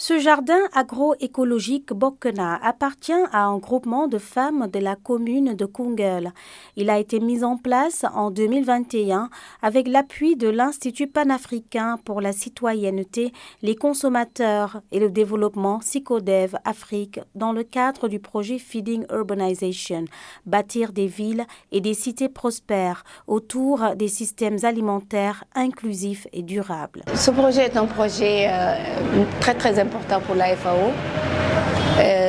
Ce jardin agroécologique Bokna appartient à un groupement de femmes de la commune de Koungheul. Il a été mis en place en 2021 avec l'appui de l'Institut panafricain pour la citoyenneté, les consommateurs et le développement Psychodev Afrique dans le cadre du projet Feeding Urbanization, bâtir des villes et des cités prospères autour des systèmes alimentaires inclusifs et durables. Ce projet est un projet très important pour la FAO.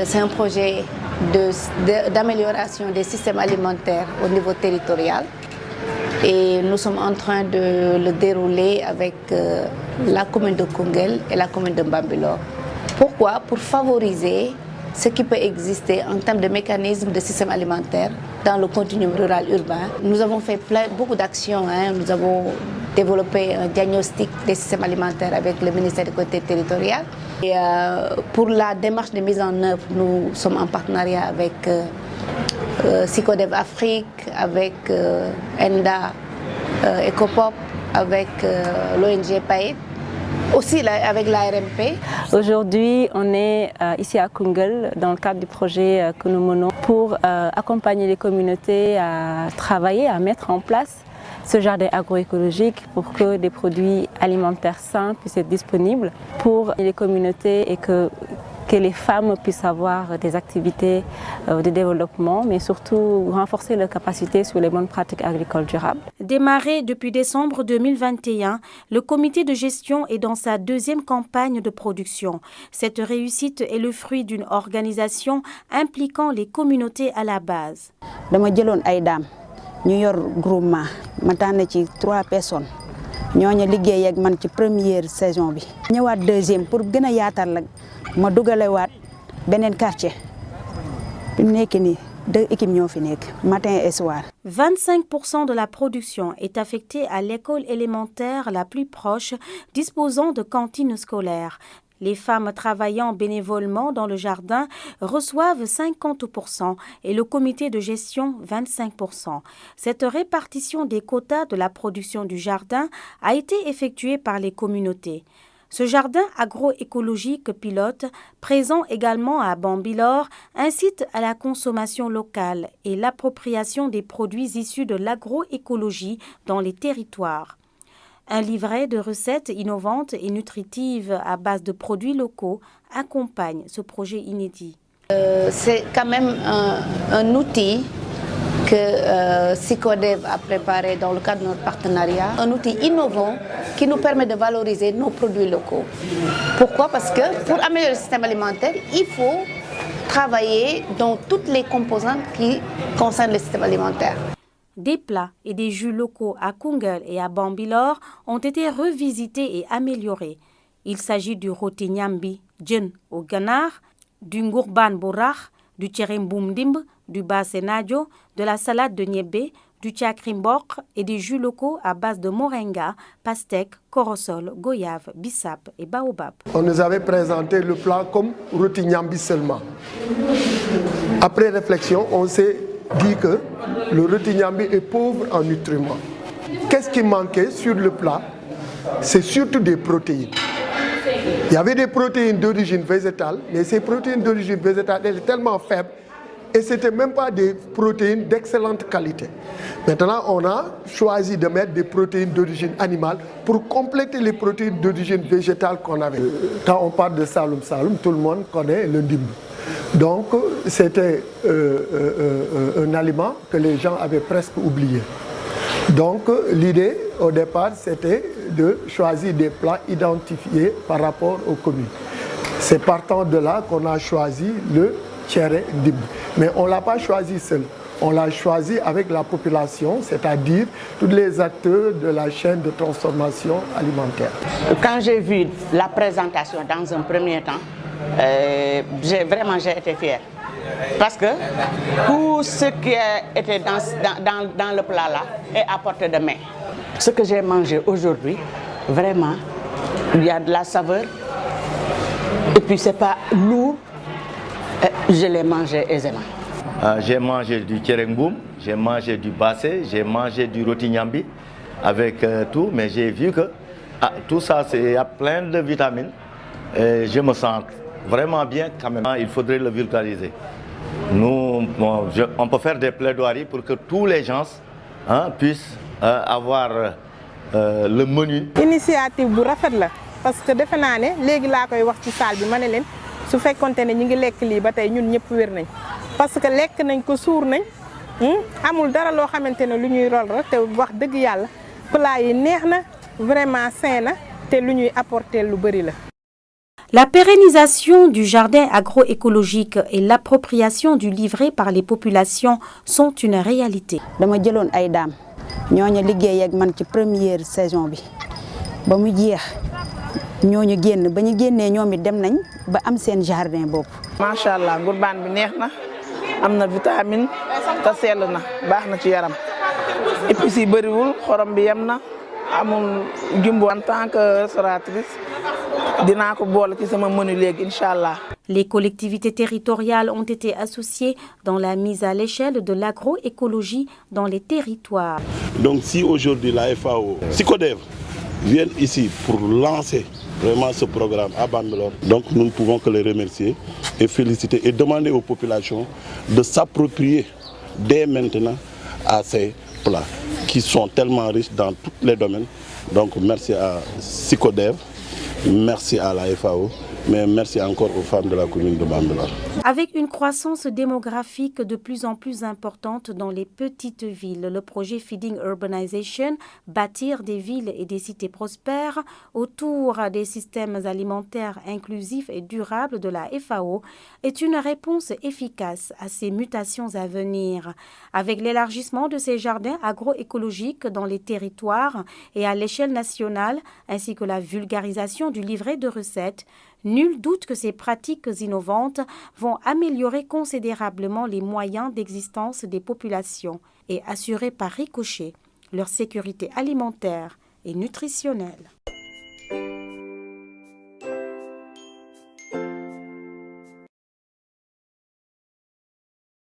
C'est un projet d'amélioration des systèmes alimentaires au niveau territorial et nous sommes en train de le dérouler avec la commune de Koungheul et la commune de Bambilor. Pourquoi? Pour favoriser ce qui peut exister en termes de mécanismes de système alimentaire dans le continuum rural-urbain. Nous avons fait beaucoup d'actions. Nous avons développé un diagnostic des systèmes alimentaires avec le ministère des Collectivités territoriales. Et pour la démarche de mise en œuvre, nous sommes en partenariat avec Psychodev Afrique, avec ENDA Ecopop, avec l'ONG PAET. Aussi avec l'ARMP. Aujourd'hui, on est ici à Koungheul dans le cadre du projet que nous menons pour accompagner les communautés à travailler, à mettre en place ce jardin agroécologique pour que des produits alimentaires sains puissent être disponibles pour les communautés et que les femmes puissent avoir des activités de développement, mais surtout renforcer leur capacité sur les bonnes pratiques agricoles durables. Démarré depuis décembre 2021, le comité de gestion est dans sa deuxième campagne de production. Cette réussite est le fruit d'une organisation impliquant les communautés à la base. Dama jëloon ay daam ñu yor groupement ma tànn ci 3 personnes ñooñu liggéey ak man ci première saison bi. ñëwaat deuxième pour gën a yaatal la ma dugalewaat beneen quartier bi mu nekk nii 2 équipes ñoo fi nekk matin et soir. 25% de la production est affectée à l'école élémentaire la plus proche, disposant de cantines scolaires. Les femmes travaillant bénévolement dans le jardin reçoivent 50% et le comité de gestion 25%. Cette répartition des quotas de la production du jardin a été effectuée par les communautés. Ce jardin agroécologique pilote, présent également à Bambilor, incite à la consommation locale et l'appropriation des produits issus de l'agroécologie dans les territoires. Un livret de recettes innovantes et nutritives à base de produits locaux accompagne ce projet inédit. C'est quand même un outil que Psychodev a préparé dans le cadre de notre partenariat, un outil innovant qui nous permet de valoriser nos produits locaux. Pourquoi? Parce que pour améliorer le système alimentaire, il faut travailler dans toutes les composantes qui concernent le système alimentaire. Des plats et des jus locaux à Koungheul et à Bambilor ont été revisités et améliorés. Il s'agit du roti nyambi, djen au ganar, du ngourban bourach, du tcheremboum dimb, du basenadio, de la salade de niébé, du tchakrimbok et des jus locaux à base de moringa, pastèque, corosol, goyave, bissap et baobab. On nous avait présenté le plat comme roti nyambi seulement. Après réflexion, on s'est dit que le roti nyambi est pauvre en nutriments. Qu'est-ce qui manquait sur le plat? C'est surtout des protéines. Il y avait des protéines d'origine végétale, mais ces protéines d'origine végétale étaient tellement faibles et ce n'étaient même pas des protéines d'excellente qualité. Maintenant, on a choisi de mettre des protéines d'origine animale pour compléter les protéines d'origine végétale qu'on avait. Quand on parle de Saloum Saloum, tout le monde connaît le ndimb. Donc, c'était un aliment que les gens avaient presque oublié. Donc, l'idée, au départ, c'était de choisir des plats identifiés par rapport aux communes. C'est partant de là qu'on a choisi le tchere ndimb. Mais on ne l'a pas choisi seul. On l'a choisi avec la population, c'est-à-dire tous les acteurs de la chaîne de transformation alimentaire. Quand j'ai vu la présentation dans un premier temps, j'ai été fière. Parce que tout ce qui était dans le plat là est à portée de main. Ce que j'ai mangé aujourd'hui, vraiment, il y a de la saveur. Et puis c'est pas lourd, je l'ai mangé aisément. J'ai mangé du tcherengboum, j'ai mangé du bassé, j'ai mangé du roti nyambi avec tout, mais j'ai vu que tout ça, il y a plein de vitamines Et je me sens vraiment bien quand même. Il faudrait le vulgariser. Nous, on peut faire des plaidoiries pour que tous les gens puissent avoir le menu. Initiative bu rafet la parce que defe naa ne léegi laa koy wax ci salle bi ma ne leen su fekkonte ne ñu ngi lekk lii ba tey ñun ñëpp wér nañ parce que lekk nañ ko suur nañ amul dara loo xamante ne lu ñuy rol rek te wax dëgg yàlla plat yi neex na vraiment sain na te lu ñuy apporter lu bëri la. La pérennisation du jardin agroécologique et l'appropriation du livret par les populations sont une réalité. dama jëloon ay daam ñooñu liggéey ak man ci première saison bi ba mu jeex ñooñu génn ba ñu génnee ñoom it dem nañ ba am seen jardin bopp. macha allah ngurbaan bi neex na am na vitamine te sell na baax na ci yaram épices yi bëriwul xorom bi yem na amul jumbo. En tant que restauratrice dinaa ko boole ci sama menu léegi incha allah. Les collectivités territoriales ont été associées dans la mise à l'échelle de l'agroécologie dans les territoires. Donc si aujourd'hui la FAO, SICODEV viennent ici pour lancer vraiment ce programme à Bambilor, donc nous ne pouvons que les remercier et féliciter et demander aux populations de s'approprier dès maintenant à ces plats qui sont tellement riches dans tous les domaines. Donc merci à SICODEV, merci à la FAO. Mais merci encore aux femmes de la commune de Bambilor. Avec une croissance démographique de plus en plus importante dans les petites villes, le projet Feeding Urbanization, bâtir des villes et des cités prospères autour des systèmes alimentaires inclusifs et durables de la FAO, est une réponse efficace à ces mutations à venir. Avec l'élargissement de ces jardins agroécologiques dans les territoires et à l'échelle nationale, ainsi que la vulgarisation du livret de recettes, nul doute que ces pratiques innovantes vont améliorer considérablement les moyens d'existence des populations et assurer par ricochet leur sécurité alimentaire et nutritionnelle.